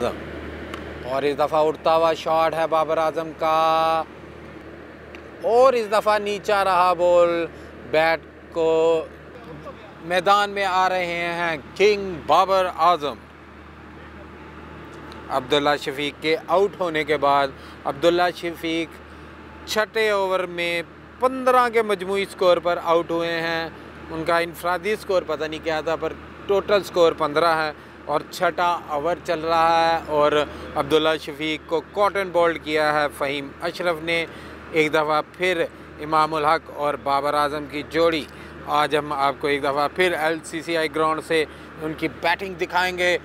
और इस दफ़ा उड़ता हुआ शॉट है बाबर आजम का, और इस दफ़ा नीचा रहा बॉल। बैट को मैदान में आ रहे हैं किंग बाबर आजम। अब्दुल्ला शफीक के आउट होने के बाद अब्दुल्ला शफीक छठे ओवर में 15 के मजमूई स्कोर पर आउट हुए हैं। उनका इनफरादी स्कोर पता नहीं क्या था, पर टोटल स्कोर 15 है और छठा ओवर चल रहा है। और अब्दुल्ला शफीक को कॉटन बोल्ड किया है फ़हीम अशरफ ने। एक दफ़ा फिर इमाम उल हक और बाबर आजम की जोड़ी। आज हम आपको एक दफ़ा फिर LCCI ग्राउंड से उनकी बैटिंग दिखाएंगे।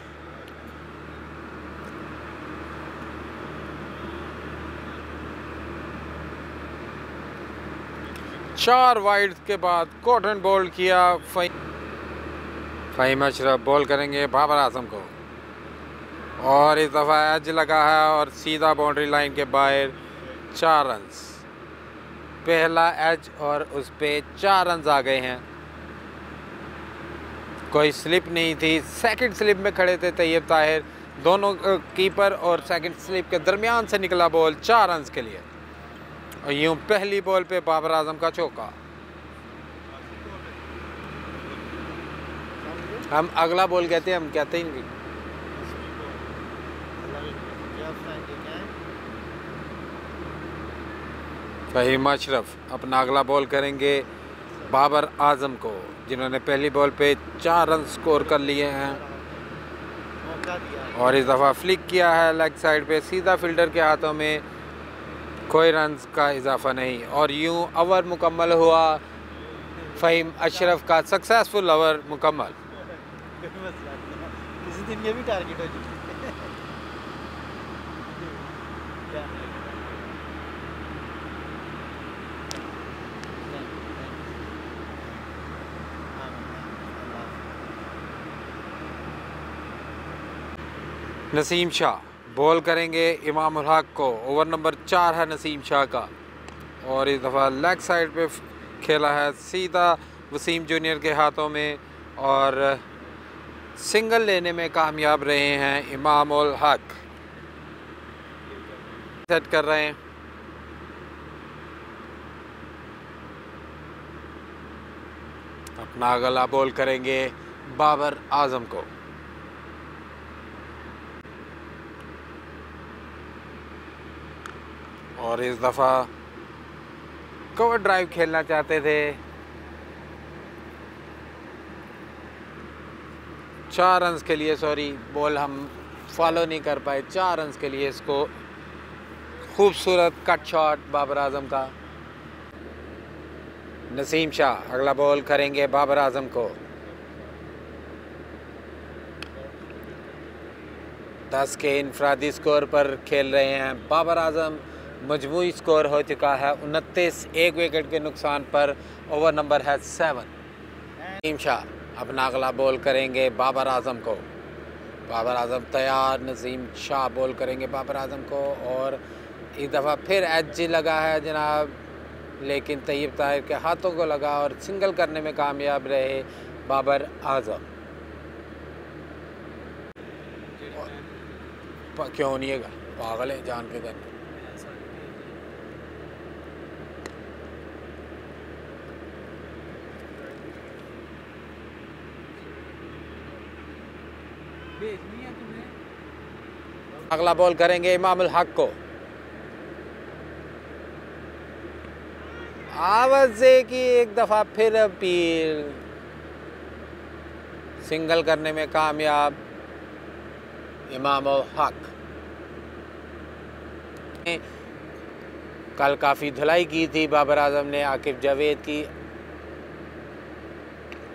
चार वाइड के बाद कॉटन बोल्ड किया फ़हीम अशरफ। बॉल करेंगे बाबर आजम को, और इस दफ़ा एज लगा है और सीधा बाउंड्री लाइन के बाहर 4 रन्स। पहला एज और उस पे 4 रन्स आ गए हैं। कोई स्लिप नहीं थी। सेकंड स्लिप में खड़े थे तैयब ताहिर। दोनों कीपर और सेकंड स्लिप के दरमियान से निकला बॉल 4 रन्स के लिए। और यूँ पहली बॉल पे बाबर आजम का चौका। हम अगला बॉल कहते हैं, हम कहते ही नहीं। फ़हीम अशरफ अपना अगला बॉल करेंगे बाबर आजम को, जिन्होंने पहली बॉल पे 4 रन स्कोर कर लिए हैं। और इस दफ़ा फ्लिक किया है लेग साइड पे सीधा फील्डर के हाथों में। कोई रन्स का इजाफा नहीं। और यूँ ओवर मुकम्मल हुआ। फ़हीम अशरफ का सक्सेसफुल ओवर मुकम्मल। किसी दिन ये भी टारगेट हो जाए। नसीम शाह बॉल करेंगे इमाम उल हक को। ओवर नंबर 4 है नसीम शाह का, और इस दफ़ा लेग साइड पे खेला है सीधा वसीम जूनियर के हाथों में, और सिंगल लेने में कामयाब रहे हैं इमाम उल हक। सेट कर रहे हैं। अपना अगला बॉल करेंगे बाबर आजम को। और इस दफ़ा कवर ड्राइव खेलना चाहते थे। 4 रन्स के लिए, सॉरी बॉल हम फॉलो नहीं कर पाए। 4 रन्स के लिए इसको खूबसूरत कट शॉट बाबर आजम का। नसीम शाह अगला बॉल करेंगे बाबर आजम को। 10 के इनफरादी स्कोर पर खेल रहे हैं बाबर आजम। मजमूई स्कोर हो चुका है 29, 1 विकेट के नुकसान पर। ओवर नंबर है 7। नसीम शाह अपना अगला बॉल करेंगे बाबर आजम को। बाबर आजम तैयार। नसीम शाह बॉल करेंगे बाबर आजम को, और इस दफ़ा फिर एज लगा है जनाब, लेकिन तैयब ताहिर के हाथों को लगा और सिंगल करने में कामयाब रहे बाबर आजम। क्यों नहीं है, पागल है जान के देने। अगला बॉल करेंगे इमाम उल हक को। आवाज़े की एक दफ़ा फिर अपील। सिंगल करने में कामयाब इमाम उल हक। कल काफ़ी धुलाई की थी बाबर आजम ने आकिब जावेद की,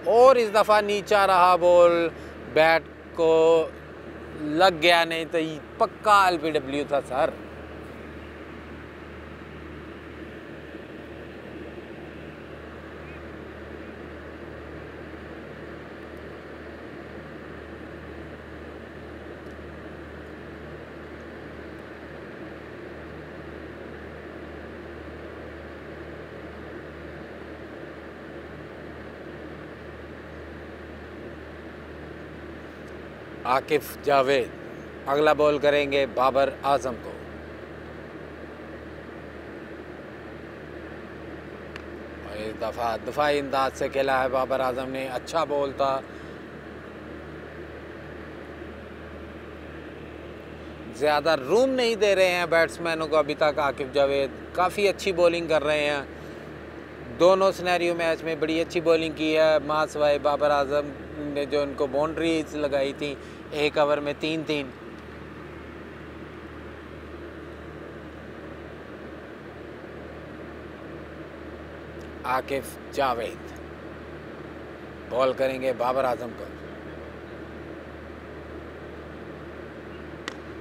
और इस दफ़ा नीचा रहा बॉल। बैट को लग गया, नहीं तो पक्का LBW था सर। आकिब जावेद अगला बॉल करेंगे बाबर आजम को। और इस दफ़ा दफाई अंदाज से खेला है बाबर आजम ने, अच्छा बॉल था। ज़्यादा रूम नहीं दे रहे हैं बैट्समैनों को अभी तक आकिब जावेद, काफ़ी अच्छी बॉलिंग कर रहे हैं। दोनों सिनेरियो मैच में बड़ी अच्छी बॉलिंग की है। मासवाए बाबर आजम ने जो उनको बाउंड्रीज लगाई थी 1 ओवर में 3-3। आकिब जावेद बॉल करेंगे बाबर आजम को।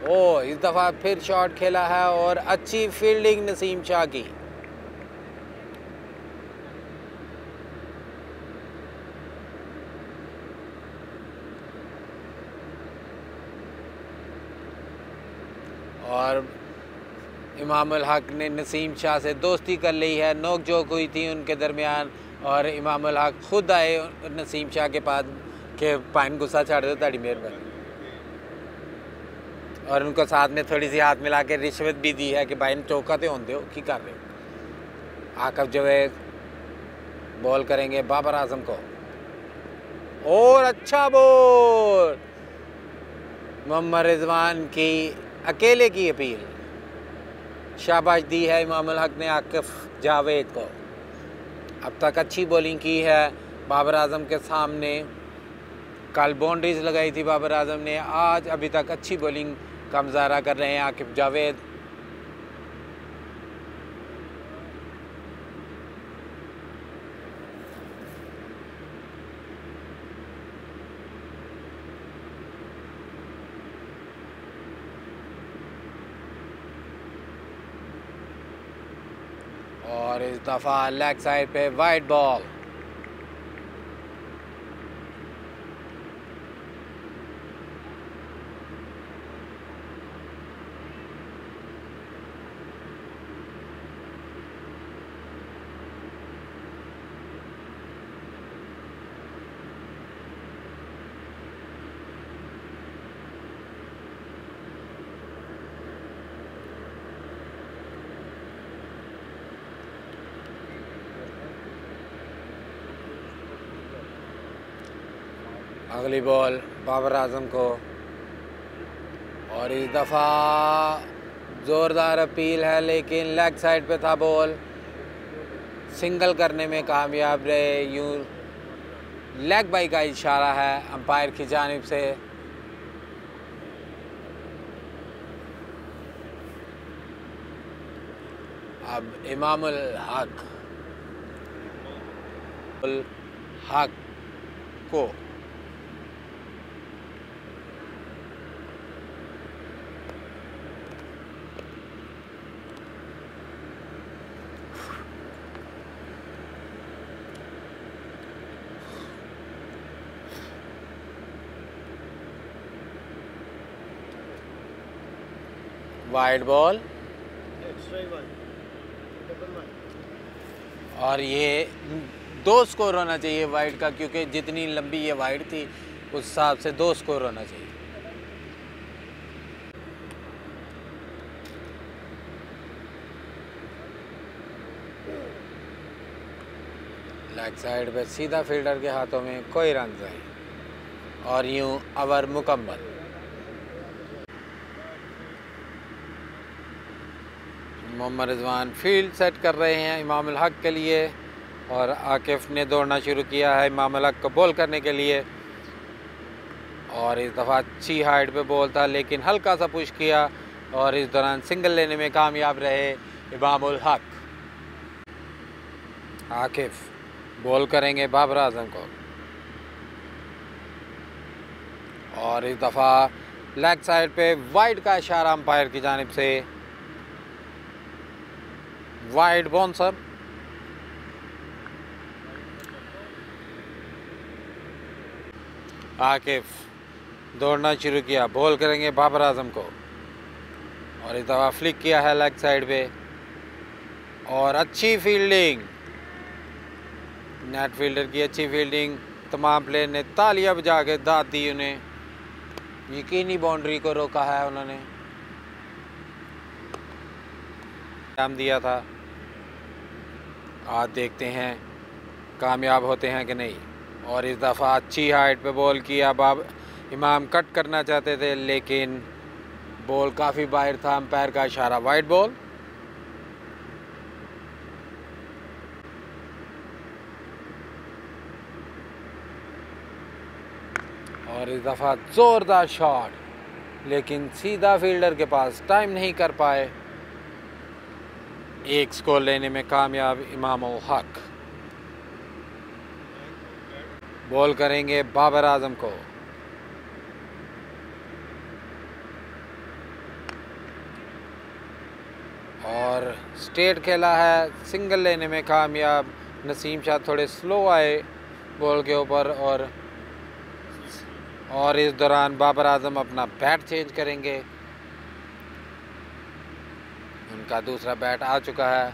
ओ इस दफ़ा फिर शॉट खेला है और अच्छी फील्डिंग नसीम शाह की। और इमाम उल हक ने नसीम शाह से दोस्ती कर ली है, नोक झोंक हुई थी उनके दरमियान। और इमाम उल हक खुद आए नसीम शाह के पास के पाइन गुस्सा छाड़ दो ताड़ी मेहरबानी, और उनको साथ में थोड़ी सी हाथ मिला के रिश्वत भी दी है कि भाई चौका तो होंदे हो की कर रहे हो। आकिब जावेद बॉल करेंगे बाबर आजम को और अच्छा बॉल। मोहम्मद रिजवान की अकेले की अपील, शाबाश दी है इमाम उल हक ने आकिब जावेद को। अब तक अच्छी बॉलिंग की है बाबर आजम के सामने। कल बाउंड्रीज लगाई थी बाबर आजम ने, आज अभी तक अच्छी बॉलिंग का मुजाहरा कर रहे हैं आकिब जावेद। और इस दफ़ा लेग साइड पे वाइड बॉल। अगली बॉल बाबर आजम को और इस दफ़ा ज़ोरदार अपील है लेकिन लेग साइड पे था बॉल, सिंगल करने में कामयाब रहे। यूँ लेग बाई का इशारा है अंपायर की जानिब से। अब इमामुल हक को वाइड बॉल और ये 2 स्कोर होना चाहिए वाइड का, क्योंकि जितनी लंबी ये वाइड थी उस हिसाब से 2 स्कोर होना चाहिए। लेग साइड पे सीधा फील्डर के हाथों में कोई रन नहीं और यूं ओवर मुकम्मल। मोहम्मद रिजवान फील्ड सेट कर रहे हैं इमाम उल हक के लिए और आकिफ ने दौड़ना शुरू किया है इमाम उल हक को बॉल करने के लिए। और इस दफ़ा अच्छी हाइट पे बॉल था लेकिन हल्का सा पुश किया और इस दौरान सिंगल लेने में कामयाब रहे इमाम उल हक। आकिफ बॉल करेंगे बाबर आजम को और इस दफ़ा लेग साइड पे वाइड का इशारा अंपायर की जानिब से। वाइड बाउंसर आकिफ दौड़ना शुरू किया, बॉल करेंगे बाबर आजम को और इस दफ़ा फ्लिक किया है लेग साइड पे और अच्छी फील्डिंग, नेट फील्डर की अच्छी फील्डिंग। तमाम प्लेयर ने तालियां बजा के दाद दी उन्हें। यकीनी बाउंड्री को रोका है उन्होंने, नाम दिया था। आज देखते हैं कामयाब होते हैं कि नहीं। और इस दफ़ा अच्छी हाइट पे बॉल किया। इमाम कट करना चाहते थे लेकिन बॉल काफ़ी बाहर था। अंपायर का इशारा वाइड बॉल। और इस दफ़ा ज़ोरदार शॉट लेकिन सीधा फील्डर के पास टाइम नहीं कर पाए। एक स्कोर लेने में कामयाब इमाम उल हक। बॉल करेंगे बाबर आजम को। और स्ट्रेट खेला है, सिंगल लेने में कामयाब। नसीम शाह थोड़े स्लो आए बॉल के ऊपर और इस दौरान बाबर आजम अपना बैट चेंज करेंगे। उनका दूसरा बैट आ चुका है।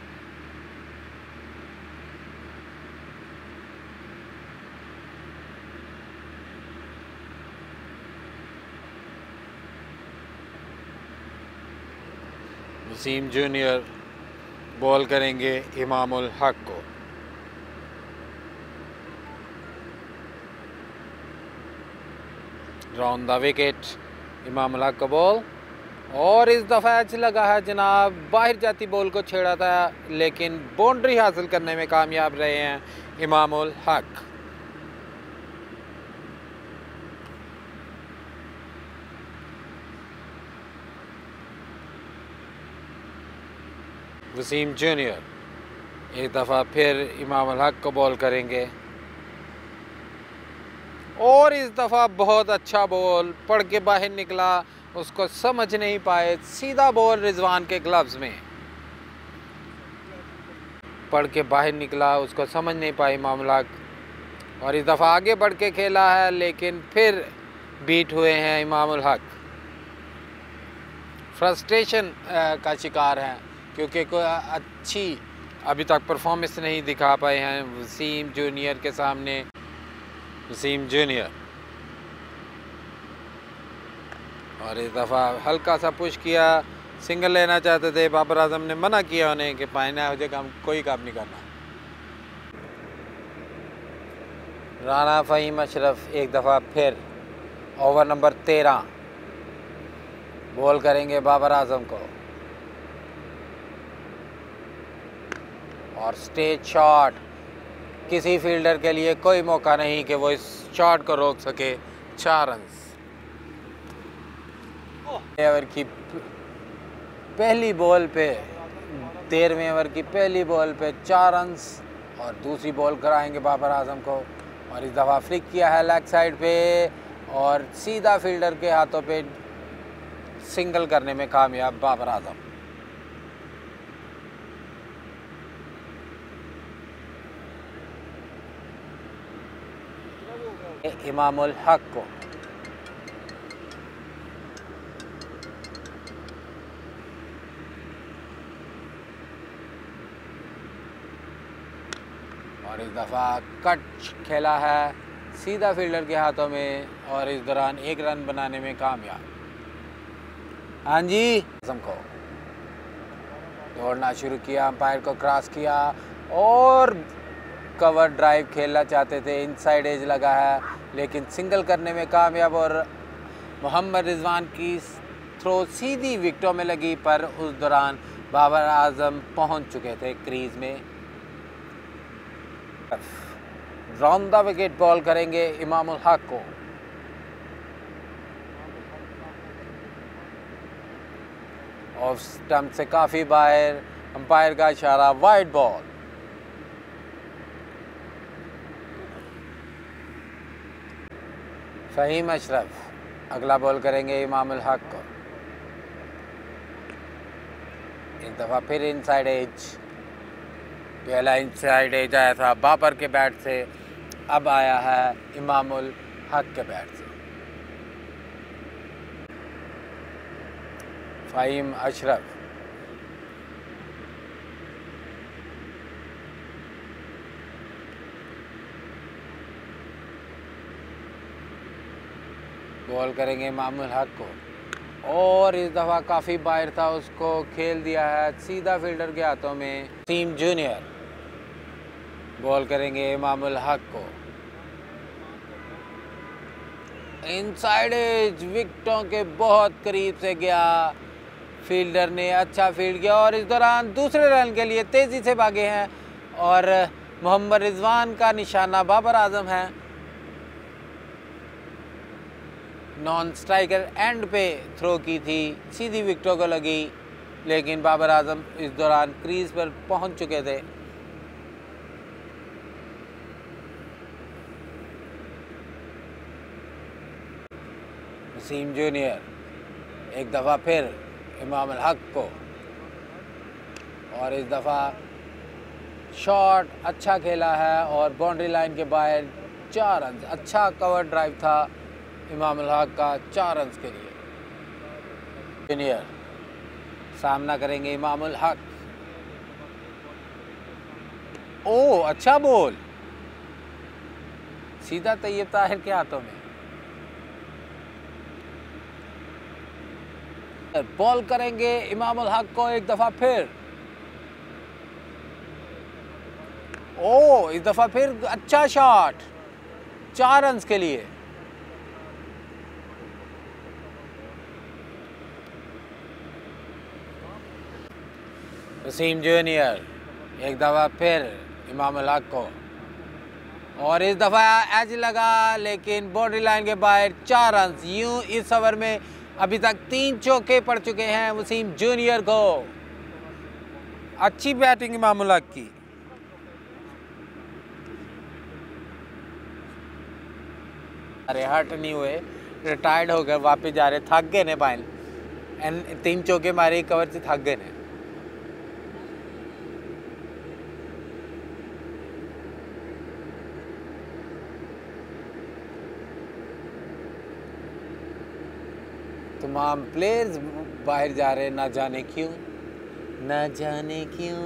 वसीम जूनियर बॉल करेंगे इमाम उल हक को। Round the wicket, Imam ul Haq का बॉल। और इस दफ़ा एच लगा है जनाब। बाहर जाती बॉल को छेड़ा था लेकिन बाउंड्री हासिल करने में कामयाब रहे हैं इमाम उल हक। वसीम जूनियर एक दफ़ा फिर इमाम उल हक को बॉल करेंगे। और इस दफ़ा बहुत अच्छा बॉल पड़ के बाहर निकला, उसको समझ नहीं पाए। सीधा बॉल रिजवान के ग्लव्स में पड़ के बाहर निकला, उसको समझ नहीं पाए इमाम उल हक। और इस दफ़ा आगे बढ़ के खेला है लेकिन फिर बीट हुए हैं इमाम उल हक। फ्रस्ट्रेशन का शिकार हैं क्योंकि कोई अच्छी अभी तक परफॉर्मेंस नहीं दिखा पाए हैं वसीम जूनियर के सामने। वसीम जूनियर और इस दफ़ा हल्का सा पुश किया, सिंगल लेना चाहते थे। बाबर आजम ने मना किया उन्हें कि पाइना हो जाए, कोई काम नहीं करना। राना फ़हीम अशरफ एक दफ़ा फिर ओवर नंबर 13 बॉल करेंगे बाबर आजम को। और स्टेज शॉट, किसी फील्डर के लिए कोई मौका नहीं कि वो इस शॉट को रोक सके। 4 रन। ओवर की पहली बॉल पे 13वें ओवर की पहली बॉल पे 4 रन। और दूसरी बॉल कराएंगे बाबर आजम को। और इस दफ़ा फ्लिक किया है लेग साइड पे और सीधा फील्डर के हाथों पे सिंगल करने में कामयाब बाबर आजम। इमाम उल हक को और इस दफ़ा कट खेला है सीधा फील्डर के हाथों में और इस दौरान 1 रन बनाने में कामयाब। हाँ जी, आजम को दौड़ना शुरू किया, अंपायर को क्रॉस किया और कवर ड्राइव खेलना चाहते थे। इनसाइड एज लगा है लेकिन सिंगल करने में कामयाब। और मोहम्मद रिजवान की थ्रो सीधी विकेटों में लगी पर उस दौरान बाबर आजम पहुंच चुके थे क्रीज में। राउंड द विकेट बॉल करेंगे इमाम उल हक को। ऑफ स्टंप से काफ़ी बाहर, अंपायर का इशारा वाइड बॉल। फ़हीम अशरफ अगला बॉल करेंगे इमाम उल हक को। एक दफ़ा फिर इनसाइड एज, पहला इनसाइड एज आया था बाबर के बैट से, अब आया है इमाम उल हक के बैट से। फ़हीम अशरफ बॉल करेंगे इमामुल हक को, और इस दफ़ा काफ़ी बाहर था, उसको खेल दिया है सीधा फील्डर के हाथों में। वसीम जूनियर बॉल करेंगे इमामुल हक को, इनसाइड एज, विकेटों के बहुत करीब से गया, फील्डर ने अच्छा फील्ड किया और इस दौरान दूसरे रन के लिए तेज़ी से भागे हैं और मोहम्मद रिजवान का निशाना बाबर आजम है। नॉन स्ट्राइकर एंड पे थ्रो की थी, सीधी विकेटों को लगी, लेकिन बाबर आजम इस दौरान क्रीज पर पहुंच चुके थे। वसीम जूनियर एक दफ़ा फिर इमामुल हक को, और इस दफ़ा शॉट अच्छा खेला है और बाउंड्री लाइन के बाहर 4 रन। अच्छा कवर ड्राइव था इमामुल हक का 4 रन के लिए। जूनियर सामना करेंगे इमामुल हक, ओ अच्छा बॉल, सीधा तैयब ताहिर के हाथों में। बॉल करेंगे इमामुल हक को एक दफ़ा फिर, ओ इस दफ़ा फिर अच्छा शॉट 4 रन के लिए। वसीम जूनियर एक दफ़ा फिर इमामुल हक को, और इस दफ़ा एज लगा लेकिन बाउंड्री लाइन के बाहर 4 रन। यूं इस ओवर में अभी तक 3 चौके पड़ चुके हैं वसीम जूनियर को। अच्छी बैटिंग इमामुल हक की। अरे हट नहीं हुए, रिटायर्ड हो गए, वापस जा रहे, थक गए ने भाई, 3 चौके मारे कवर से थक गए ने। तमाम प्लेयर्स बाहर जा रहे, ना जाने क्यों, ना जाने क्यों।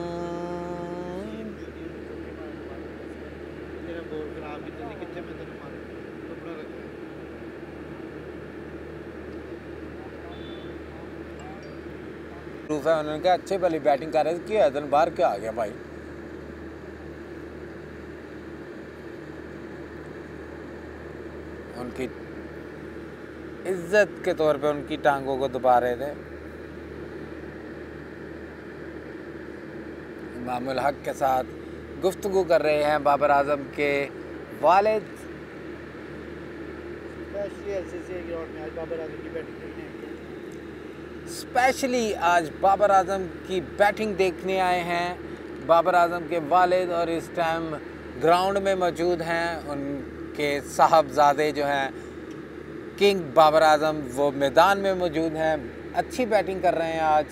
प्रूफ है, उन्होंने कहा अच्छे वाली बैटिंग कर रहे थे, क्यों हैदन बाहर क्या आ गया भाई। उनकी इज्जत के तौर पे उनकी टांगों को दबा रहे थे। इमामुल हक के साथ गुफ्तगू कर रहे हैं बाबर आजम के वालिद। स्पेशली आज बाबर आजम की बैटिंग देखने आए हैं बाबर आजम के वालिद, और इस टाइम ग्राउंड में मौजूद हैं उनके साहबजादे जो हैं किंग बाबर आजम, वो मैदान में मौजूद हैं। अच्छी बैटिंग कर रहे हैं आज।